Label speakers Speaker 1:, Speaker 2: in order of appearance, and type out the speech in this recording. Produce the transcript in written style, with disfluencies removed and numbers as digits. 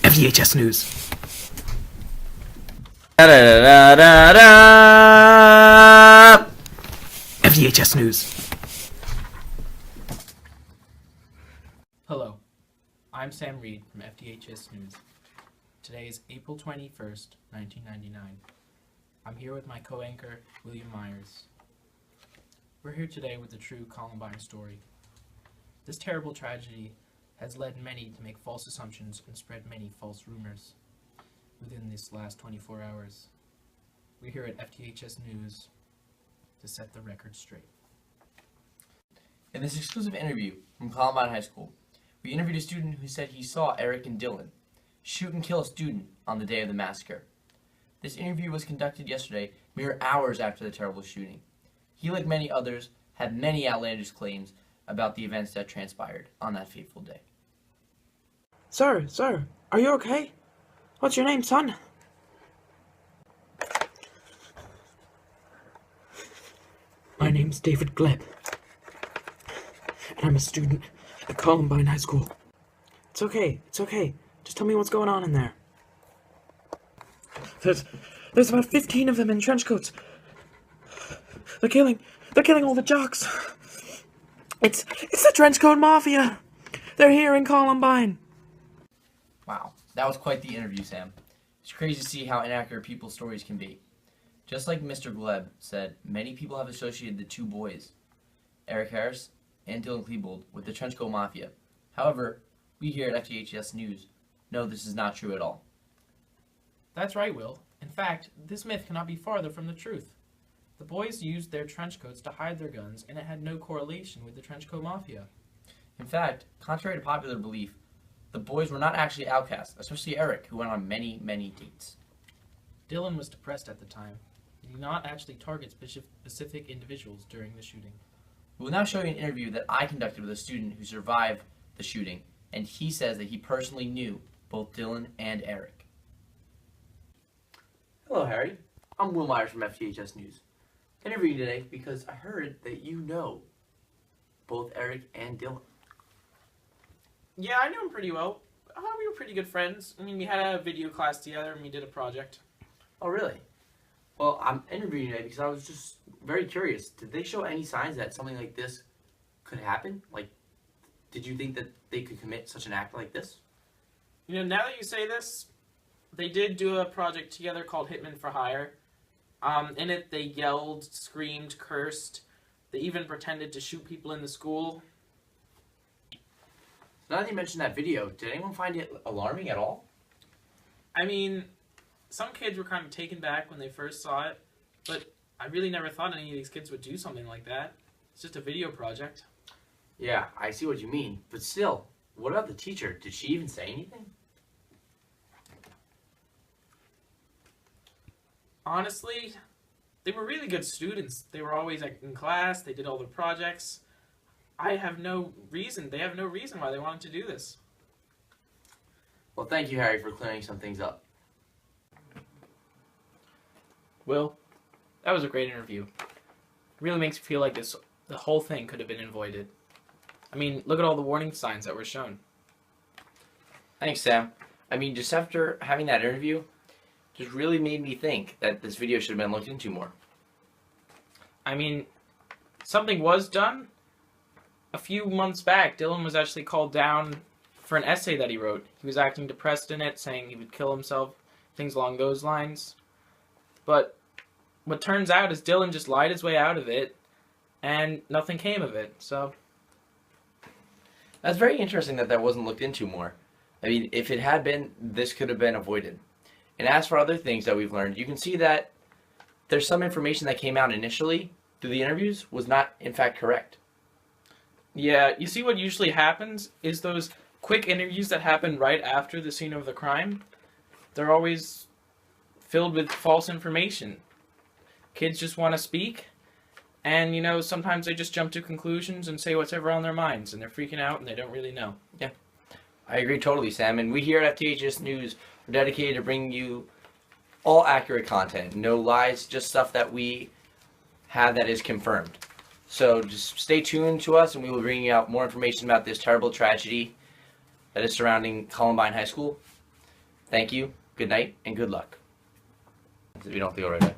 Speaker 1: FDHS News. FDHS News.
Speaker 2: Hello, I'm Sam Reed from FDHS News. Today is April 21st, 1999. I'm here with my co-anchor, William Myers. We're here today with the true Columbine story. This terrible tragedy has led many to make false assumptions and spread many false rumors within this last 24 hours. We're here at FDHS News to set the record straight.
Speaker 3: In this exclusive interview from Columbine High School, we interviewed a student who said he saw Eric and Dylan shoot and kill a student on the day of the massacre. This interview was conducted yesterday, mere hours after the terrible shooting. He, like many others, had many outlandish claims about the events that transpired on that fateful day.
Speaker 4: Sir, are you okay? What's your name, son?
Speaker 1: My name's David Gleb, and I'm a student at Columbine High School.
Speaker 4: It's okay. Just tell me what's going on in there. There's about 15 of them in trench coats. They're killing all the jocks. It's the trench coat mafia. They're here in Columbine.
Speaker 3: Wow, that was quite the interview, Sam. It's crazy to see how inaccurate people's stories can be. Just like Mr. Gleb said, many people have associated the two boys, Eric Harris and Dylan Klebold, with the Trenchcoat Mafia. However, we here at FDHS News know this is not true at all.
Speaker 2: That's right, Will. In fact, this myth cannot be farther from the truth. The boys used their trench coats to hide their guns, and it had no correlation with the Trenchcoat Mafia.
Speaker 3: In fact, contrary to popular belief, the boys were not actually outcasts, especially Eric, who went on many, many dates.
Speaker 2: Dylan was depressed at the time. He did not actually target specific individuals during the shooting.
Speaker 3: We will now show you an interview that I conducted with a student who survived the shooting, and he says that he personally knew both Dylan and Eric. Hello, Harry. I'm Will Myers from FDHS News. Interviewing today because I heard that you know both Eric and Dylan.
Speaker 5: Yeah, I knew him pretty well. We were pretty good friends. I mean, we had a video class together and we did a project.
Speaker 3: Oh, really? Well, I'm interviewing you today because I was just very curious. Did they show any signs that something like this could happen? Like, did you think that they could commit such an act like this?
Speaker 5: You know, now that you say this, they did do a project together called Hitman for Hire. In it, they yelled, screamed, cursed. They even pretended to shoot people in the school.
Speaker 3: Now that you mentioned that video, did anyone find it alarming at all?
Speaker 5: I mean, some kids were kind of taken back when they first saw it, but I really never thought any of these kids would do something like that. It's just a video project.
Speaker 3: Yeah, I see what you mean. But still, what about the teacher? Did she even say anything?
Speaker 5: Honestly, they were really good students. They were always in class. They did all their projects. They have no reason why they wanted to do this.
Speaker 3: Well, thank you, Harry, for clearing some things up.
Speaker 2: Will, that was a great interview. It really makes me feel like the whole thing could have been avoided. I mean, look at all the warning signs that were shown.
Speaker 3: Thanks, Sam. I mean, just after having that interview, just really made me think that this video should have been looked into more.
Speaker 2: I mean, something was done. A few months back, Dylan was actually called down for an essay that he wrote. He was acting depressed in it, saying he would kill himself, things along those lines. But what turns out is Dylan just lied his way out of it, and nothing came of it, so...
Speaker 3: That's very interesting that wasn't looked into more. I mean, if it had been, this could have been avoided. And as for other things that we've learned, you can see that there's some information that came out initially through the interviews was not, in fact, correct.
Speaker 2: Yeah, you see what usually happens is those quick interviews that happen right after the scene of the crime, they're always filled with false information. Kids just want to speak, and, you know, sometimes they just jump to conclusions and say whatever on their minds, and they're freaking out and they don't really know.
Speaker 3: Yeah, I agree totally, Sam. And we here at FDHS News are dedicated to bringing you all accurate content. No lies, just stuff that we have that is confirmed. So just stay tuned to us, and we will bring you out more information about this terrible tragedy that is surrounding Columbine High School. Thank you, good night, and good luck. We don't have to go right away.